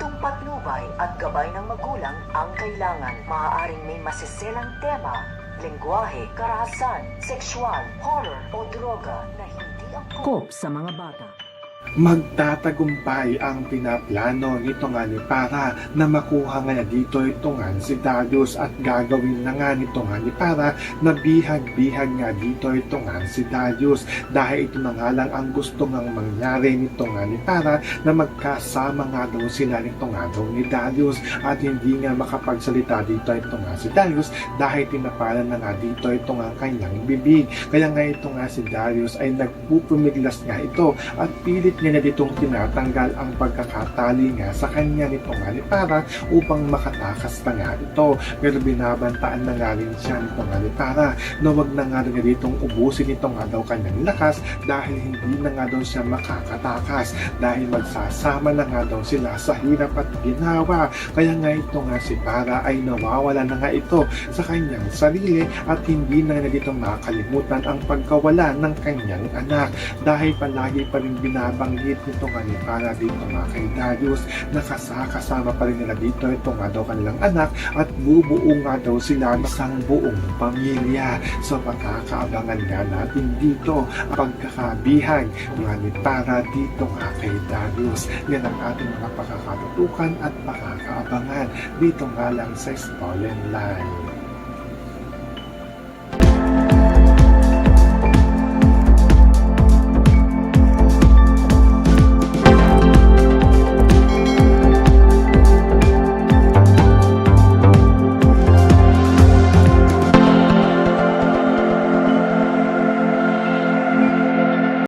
Humentong patnubay at gabay ng magulang ang kailangan. Maaaring may masiselang tema, lengguwahe, karahasan, sexual, horror o droga na hindi angkop sa mga bata. Magtatagumpay ang pinaplano nito nga ni Para na makuha nga dito ito nga si Darius at gagawin na nga nito nga ni Para na bihag-bihag nga dito ito nga si Darius dahil ito na nga lang ang gusto nga mangyari nito nga ni Para na magkasama nga daw sila nito nga daw ni Darius at hindi nga makapagsalita dito ito nga si Darius dahil tinapalan na nga dito ito nga kanyang bibig. Kaya nga ito nga si Darius ay nagpupumiglas nga ito at pilit niya na ditong tinatanggal ang pagkakatali nga sa kanya nito nga ni Para upang makatakas na nga ito. Pero binabantaan na nga rin siya nito nga ni Para na wag na nga rin ditong ubusin ito nga daw kanyang lakas dahil hindi na nga daw siya makakatakas dahil magsasama na nga daw sila sa hirap at ginawa. Kaya nga ito nga si Para ay nawawala na nga ito sa kanyang sarili at hindi na nga ditong makakalimutan ang pagkawala ng kanyang anak dahil palagi pa rin binabanggit nito nga ni Para dito nga kay Darius na kasama pa rin nila dito ito nga daw kanilang anak at bubuo nga daw sila ng isang buong pamilya. So pagkakaabangan nga natin dito ang pagkakabihag nga ni Para dito nga kay Darius. Yan ang ating mga pakakatutukan at pakakaabangan dito nga lang sa Stolen Line.